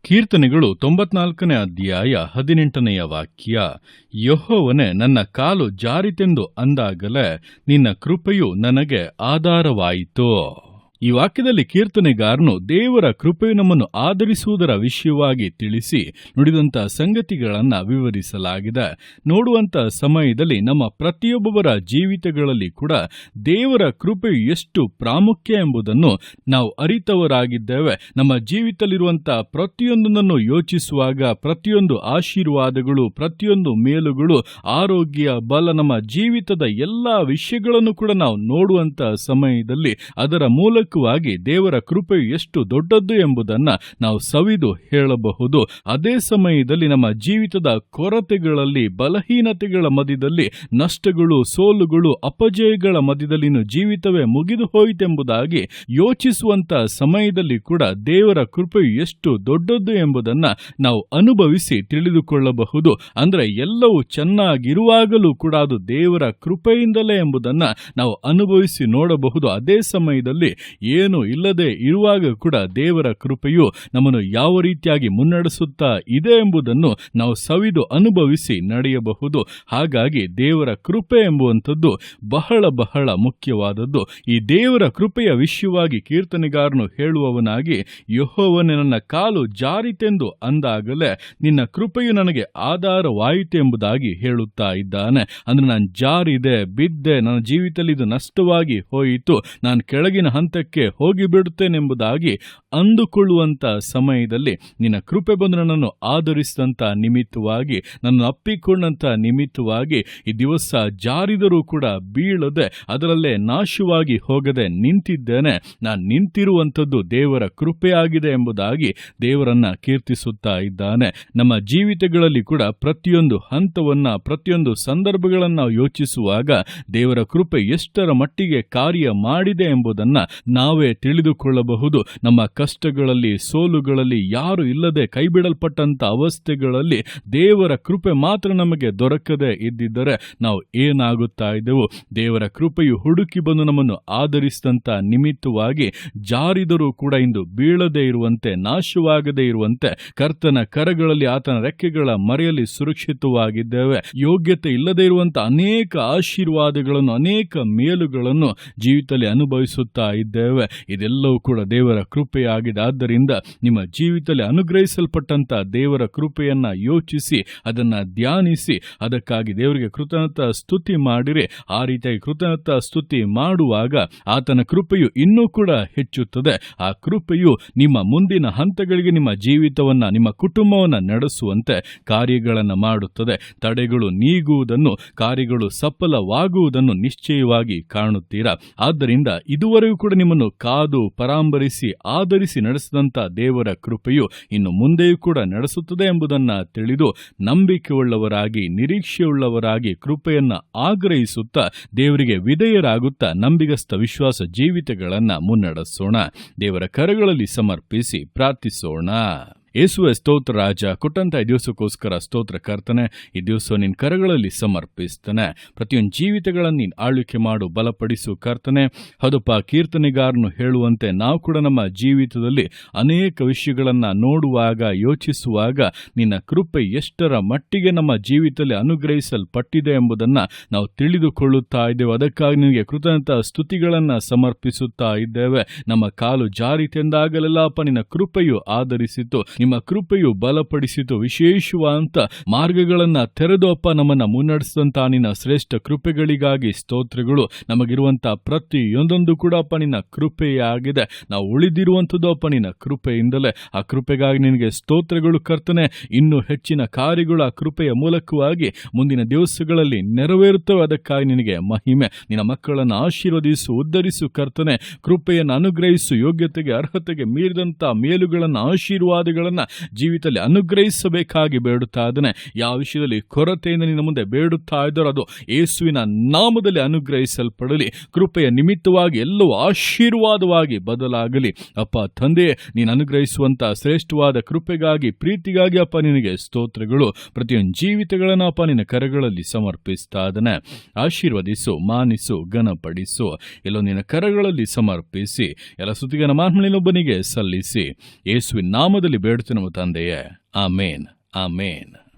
ಕೀರ್ತನೆಗಳು 94ನೇ ಅಧ್ಯಾಯ 18ನೆಯ ವಾಕ್ಯ. ಯೆಹೋವನೇ, ನನ್ನ ಕಾಲು ಜಾರಿತೆಂದು ಅಂದಾಗಲೇ ನಿನ್ನ ಕೃಪೆಯು ನನಗೆ ಆಧಾರವಾಯಿತು. ಈ ವಾಕ್ಯದಲ್ಲಿ ಕೀರ್ತನೆಗಾರನು ದೇವರ ಕೃಪೆಯು ನಮ್ಮನ್ನು ಆಧರಿಸುವುದರ ವಿಷಯವಾಗಿ ತಿಳಿಸಿ ನುಡಿದಂಥ ಸಂಗತಿಗಳನ್ನು ವಿವರಿಸಲಾಗಿದೆ. ನೋಡುವಂಥ ಸಮಯದಲ್ಲಿ ನಮ್ಮ ಪ್ರತಿಯೊಬ್ಬರ ಜೀವಿತಗಳಲ್ಲಿ ಕೂಡ ದೇವರ ಕೃಪೆಯು ಎಷ್ಟು ಪ್ರಾಮುಖ್ಯ ಎಂಬುದನ್ನು ನಾವು ಅರಿತವರಾಗಿದ್ದೇವೆ. ನಮ್ಮ ಜೀವಿತದಲ್ಲಿರುವಂಥ ಪ್ರತಿಯೊಂದನ್ನು ಯೋಚಿಸುವಾಗ ಪ್ರತಿಯೊಂದು ಆಶೀರ್ವಾದಗಳು, ಪ್ರತಿಯೊಂದು ಮೇಲುಗಳು, ಆರೋಗ್ಯ, ಬಲ, ನಮ್ಮ ಜೀವಿತದ ಎಲ್ಲ ವಿಷಯಗಳನ್ನು ಕೂಡ ನಾವು ನೋಡುವಂಥ ಸಮಯದಲ್ಲಿ ಅದರ ಮೂಲಕ ದೇವರ ಕೃಪೆಯು ಎಷ್ಟು ದೊಡ್ಡದ್ದು ಎಂಬುದನ್ನು ನಾವು ಸವಿದು ಹೇಳಬಹುದು. ಅದೇ ಸಮಯದಲ್ಲಿ ನಮ್ಮ ಜೀವಿತದ ಕೊರತೆಗಳಲ್ಲಿ, ಬಲಹೀನತೆಗಳ ಮಧ್ಯದಲ್ಲಿ, ನಷ್ಟಗಳು, ಸೋಲುಗಳು, ಅಪಜಯಗಳ ಮಧ್ಯದಲ್ಲಿ ಜೀವಿತವೇ ಮುಗಿದು ಹೋಯಿತೆಂಬುದಾಗಿ ಯೋಚಿಸುವಂತ ಸಮಯದಲ್ಲಿ ಕೂಡ ದೇವರ ಕೃಪೆಯು ಎಷ್ಟು ದೊಡ್ಡದ್ದು ಎಂಬುದನ್ನು ನಾವು ಅನುಭವಿಸಿ ತಿಳಿದುಕೊಳ್ಳಬಹುದು. ಅಂದರೆ ಎಲ್ಲವೂ ಚೆನ್ನಾಗಿರುವಾಗಲೂ ಕೂಡ ಅದು ದೇವರ ಕೃಪೆಯಿಂದಲೇ ಎಂಬುದನ್ನು ನಾವು ಅನುಭವಿಸಿ ನೋಡಬಹುದು. ಅದೇ ಸಮಯದಲ್ಲಿ ಏನು ಇಲ್ಲದೆ ಇರುವಾಗ ಕೂಡ ದೇವರ ಕೃಪೆಯು ನಮ್ಮನ್ನು ಯಾವ ರೀತಿಯಾಗಿ ಮುನ್ನಡೆಸುತ್ತಾ ಇದೆ ಎಂಬುದನ್ನು ನಾವು ಸವಿದು ಅನುಭವಿಸಿ ನಡೆಯಬಹುದು. ಹಾಗಾಗಿ ದೇವರ ಕೃಪೆ ಎಂಬುವಂಥದ್ದು ಬಹಳ ಬಹಳ ಮುಖ್ಯವಾದದ್ದು. ಈ ದೇವರ ಕೃಪೆಯ ವಿಷಯವಾಗಿ ಕೀರ್ತನೆಗಾರನು ಹೇಳುವವನಾಗಿ, ಯೆಹೋವನೇ, ನನ್ನ ಕಾಲು ಜಾರಿತೆಂದು ಅಂದಾಗಲೇ ನಿನ್ನ ಕೃಪೆಯು ನನಗೆ ಆಧಾರವಾಯಿತು ಎಂಬುದಾಗಿ ಹೇಳುತ್ತಾ ಇದ್ದಾನೆ. ಅಂದ್ರೆ ನಾನು ಜಾರಿದೆ, ಬಿದ್ದೆ, ನನ್ನ ಜೀವಿತದಲ್ಲಿ ಇದು ನಷ್ಟವಾಗಿ ಹೋಯಿತು, ನಾನು ಕೆಳಗಿನ ಹಂತಕ್ಕೆ ಹೋಗಿಬಿಡುತ್ತೇನೆಂಬುದಾಗಿ ಅಂದುಕೊಳ್ಳುವಂತ ಸಮಯದಲ್ಲಿ ನಿನ್ನ ಕೃಪೆ ಬಂದು ನನ್ನನ್ನು ಆಧರಿಸಿದಂಥ ನಿಮಿತ್ತವಾಗಿ, ನನ್ನನ್ನು ಅಪ್ಪಿಕೊಂಡಂತ ನಿಮಿತ್ತವಾಗಿ ಈ ದಿವಸ ಜಾರಿದರೂ ಕೂಡ ಬೀಳದೆ ಅದರಲ್ಲೇ ನಾಶವಾಗಿ ಹೋಗದೆ ನಿಂತಿದ್ದೇನೆ. ನಾನು ನಿಂತಿರುವಂಥದ್ದು ದೇವರ ಕೃಪೆಯಾಗಿದೆ ಎಂಬುದಾಗಿ ದೇವರನ್ನ ಕೀರ್ತಿಸುತ್ತಾ ಇದ್ದಾನೆ. ನಮ್ಮ ಜೀವಿತಗಳಲ್ಲಿ ಕೂಡ ಪ್ರತಿಯೊಂದು ಹಂತವನ್ನ, ಪ್ರತಿಯೊಂದು ಸಂದರ್ಭಗಳನ್ನು ನಾವು ಯೋಚಿಸುವಾಗ ದೇವರ ಕೃಪೆ ಎಷ್ಟರ ಮಟ್ಟಿಗೆ ಕಾರ್ಯ ಮಾಡಿದೆ ಎಂಬುದನ್ನ ನಾವೇ ತಿಳಿದುಕೊಳ್ಳಬಹುದು. ನಮ್ಮ ಕಷ್ಟಗಳಲ್ಲಿ, ಸೋಲುಗಳಲ್ಲಿ, ಯಾರು ಇಲ್ಲದೆ ಕೈಬಿಡಲ್ಪಟ್ಟಂತ ಅವಸ್ಥೆಗಳಲ್ಲಿ ದೇವರ ಕೃಪೆ ಮಾತ್ರ ನಮಗೆ ದೊರಕದೆ ಇದ್ದಿದ್ದರೆ ನಾವು ಏನಾಗುತ್ತಾ ಇದ್ದೆವು? ದೇವರ ಕೃಪೆಯು ಹುಡುಕಿ ಬಂದು ನಮ್ಮನ್ನು ಆಧರಿಸಿದಂತ ನಿಮಿತ್ತವಾಗಿ ಜಾರಿದರೂ ಕೂಡ ಇಂದು ಬೀಳದೆ ಇರುವಂತೆ, ನಾಶವಾಗದೇ ಇರುವಂತೆ ಕರ್ತನ ಕರಗಳಲ್ಲಿ, ಆತನ ರೆಕ್ಕೆಗಳ ಮರೆಯಲ್ಲಿ ಸುರಕ್ಷಿತವಾಗಿದ್ದೇವೆ. ಯೋಗ್ಯತೆ ಇಲ್ಲದೆ ಇರುವಂತ ಅನೇಕ ಆಶೀರ್ವಾದಗಳನ್ನು, ಅನೇಕ ಮೇಲುಗಳನ್ನು ಜೀವಿತದಲ್ಲಿ ಅನುಭವಿಸುತ್ತಾ ಇದ್ದೇವೆ. ಇದೆಲ್ಲವೂ ಕೂಡ ದೇವರ ಕೃಪೆಯಾಗಿದೆ. ಆದ್ದರಿಂದ ನಿಮ್ಮ ಜೀವಿತದಲ್ಲಿ ಅನುಗ್ರಹಿಸಲ್ಪಟ್ಟಂತ ದೇವರ ಕೃಪೆಯನ್ನ ಯೋಚಿಸಿ, ಅದನ್ನ ಧ್ಯಾನಿಸಿ, ಅದಕ್ಕಾಗಿ ದೇವರಿಗೆ ಕೃತಜ್ಞತಾ ಸ್ತುತಿ ಮಾಡಿರಿ. ಆ ರೀತಿಯಾಗಿ ಕೃತಜ್ಞತಾ ಸ್ತುತಿ ಮಾಡುವಾಗ ಆತನ ಕೃಪೆಯು ಇನ್ನೂ ಕೂಡ ಹೆಚ್ಚುತ್ತದೆ. ಆ ಕೃಪೆಯು ನಿಮ್ಮ ಮುಂದಿನ ಹಂತಗಳಿಗೆ ನಿಮ್ಮ ಜೀವಿತವನ್ನ, ನಿಮ್ಮ ಕುಟುಂಬವನ್ನ ನಡೆಸುವಂತೆ ಕಾರ್ಯಗಳನ್ನು ಮಾಡುತ್ತದೆ. ತಡೆಗಳು ನೀಗುವುದನ್ನು, ಕಾರ್ಯಗಳು ಸಫಲವಾಗುವುದನ್ನು ನಿಶ್ಚಯವಾಗಿ ಕಾಣುತ್ತೀರಾ. ಆದ್ದರಿಂದ ಇದುವರೆಗೂ ಕೂಡ ನಿಮ್ಮನ್ನು ಕಾದು ಪರಾಂಬರಿಸಿ ಆಧರಿಸಿ ನಡೆಸಿದಂಥ ದೇವರ ಕೃಪೆಯು ಇನ್ನು ಮುಂದೆಯೂ ಕೂಡ ನಡೆಸುತ್ತದೆ ಎಂಬುದನ್ನು ತಿಳಿದು ನಂಬಿಕೆಯುಳ್ಳವರಾಗಿ, ನಿರೀಕ್ಷೆಯುಳ್ಳವರಾಗಿ ಕೃಪೆಯನ್ನ ಆಗ್ರಹಿಸುತ್ತಾ ದೇವರಿಗೆ ವಿಧೇಯರಾಗುತ್ತಾ ನಂಬಿಗಸ್ತ ವಿಶ್ವಾಸ ಜೀವಿತಗಳನ್ನು ಮುನ್ನಡೆಸೋಣ. ದೇವರ ಕರಗಳಲ್ಲಿ ಸಮರ್ಪಿಸಿ ಪ್ರಾರ್ಥಿಸೋಣ. ಯೇಸುವೆ, ಸ್ತೋತ್ರ ರಾಜ, ಕೊಟ್ಟಂತ ಈ ದಿವಸಕ್ಕೋಸ್ಕರ ಸ್ತೋತ್ರ ಕರ್ತನೆ. ಈ ದಿವಸ ನಿನ್ನ ಕರಗಳಲ್ಲಿ ಸಮರ್ಪಿಸ್ತೇನೆ. ಪ್ರತಿಯೊಂದು ಜೀವಿತಗಳನ್ನು ನೀನು ಆಳ್ವಿಕೆ ಮಾಡು, ಬಲಪಡಿಸು ಕರ್ತನೆ. ಹೌದಪ್ಪ, ಕೀರ್ತನೆಗಾರನು ಹೇಳುವಂತೆ ನಾವು ಕೂಡ ನಮ್ಮ ಜೀವಿತದಲ್ಲಿ ಅನೇಕ ವಿಷಯಗಳನ್ನು ನೋಡುವಾಗ, ಯೋಚಿಸುವಾಗ ನಿನ್ನ ಕೃಪೆ ಎಷ್ಟರ ಮಟ್ಟಿಗೆ ನಮ್ಮ ಜೀವಿತದಲ್ಲಿ ಅನುಗ್ರಹಿಸಲ್ಪಟ್ಟಿದೆ ಎಂಬುದನ್ನು ನಾವು ತಿಳಿದುಕೊಳ್ಳುತ್ತಾ ಇದ್ದೇವೆ. ಅದಕ್ಕಾಗಿ ನಿನಗೆ ಕೃತಜ್ಞತಾ ಸ್ತುತಿಗಳನ್ನು ಸಮರ್ಪಿಸುತ್ತಾ ಇದ್ದೇವೆ. ನಮ್ಮ ಕಾಲು ಜಾರಿತೆಂದಾಗಲೆಲ್ಲಪ್ಪ ನಿನ್ನ ಕೃಪೆಯು ಆಧರಿಸಿತು, ನಿಮ್ಮ ಕೃಪೆಯು ಬಲಪಡಿಸಿತು, ವಿಶೇಷವಾದಂತ ಮಾರ್ಗಗಳನ್ನ ತೆರೆದು ಅಪ್ಪ ನಮ್ಮನ್ನ ಮುನ್ನಡೆಸಿದಂತ ನಿನ್ನ ಶ್ರೇಷ್ಠ ಕೃಪೆಗಳಿಗಾಗಿ ಸ್ತೋತ್ರಗಳು. ನಮಗಿರುವಂತಹ ಪ್ರತಿಯೊಂದೊಂದು ಕೂಡ ಅಪ್ಪ ನಿನ್ನ ಕೃಪೆಯಾಗಿದೆ. ನಾವು ಉಳಿದಿರುವಂಥದ್ದು ಅಪ್ಪ ನಿನ್ನ ಕೃಪೆಯಿಂದಲೇ. ಆ ಕೃಪೆಗಾಗಿ ನಿನಗೆ ಸ್ತೋತ್ರಗಳು ಕರ್ತನೆ. ಇನ್ನೂ ಹೆಚ್ಚಿನ ಕಾರ್ಯಗಳು ಆ ಕೃಪೆಯ ಮೂಲಕವಾಗಿ ಮುಂದಿನ ದಿವಸಗಳಲ್ಲಿ ನೆರವೇರುತ್ತವೆ. ಅದಕ್ಕಾಗಿ ನಿನಗೆ ಮಹಿಮೆ. ನಿನ್ನ ಮಕ್ಕಳನ್ನು ಆಶೀರ್ವದಿಸು, ಉದ್ಧರಿಸು ಕರ್ತನೆ. ಕೃಪೆಯನ್ನು ಅನುಗ್ರಹಿಸು, ಯೋಗ್ಯತೆಗೆ ಅರ್ಹತೆಗೆ ಮೀರಿದಂತ ಮೇಲುಗಳನ್ನು, ಆಶೀರ್ವಾದಗಳನ್ನು ಜೀವಿತದಲ್ಲಿ ಅನುಗ್ರಹಿಸಬೇಕಾಗಿ ಬೇಡುತ್ತಾ ಇದ್ದಾನೆ. ಯಾವ ವಿಷಯದಲ್ಲಿ ಕೊರತೆಯಿಂದ ನಿನ್ನ ಮುಂದೆ ಬೇಡುತ್ತಾ ಇದ್ದಾರೋ ಅದು ಯೇಸುವಿನ ನಾಮದಲ್ಲಿ ಅನುಗ್ರಹಿಸಲ್ಪಡಲಿ. ಕೃಪೆಯ ನಿಮಿತ್ತವಾಗಿ ಎಲ್ಲವೂ ಆಶೀರ್ವಾದವಾಗಿ ಬದಲಾಗಲಿ. ಅಪ್ಪ ತಂದೆಯೇ, ನೀನು ಅನುಗ್ರಹಿಸುವಂತಹ ಶ್ರೇಷ್ಠವಾದ ಕೃಪೆಗಾಗಿ, ಪ್ರೀತಿಗಾಗಿ ಅಪ್ಪ ನಿನಗೆ ಸ್ತೋತ್ರಗಳು. ಪ್ರತಿಯೊಂದು ಜೀವಿತಗಳನ್ನು ಅಪ್ಪ ನಿನ್ನ ಕರಗಳಲ್ಲಿ ಸಮರ್ಪಿಸ್ತಾ ಇದ್ದಾನೆ. ಆಶೀರ್ವದಿಸು, ಮಾನಿಸು, ಘನಪಡಿಸು. ಎಲ್ಲೋ ನಿನ್ನ ಕರಗಳಲ್ಲಿ ಸಮರ್ಪಿಸಿ ಎಲ್ಲ ಸ್ತುತಿಗಳ ಮಹಿಮೆಯನ್ನೊಬ್ಬನಿಗೆ ಸಲ್ಲಿಸಿ ಯೇಸುವಿನ ನಾಮದಲ್ಲಿ ಬೇಡ ಬೇಡುತ್ತೇವೆ ತಂದೆಯೇ. ಆಮೇನ್, ಆಮೇನ್.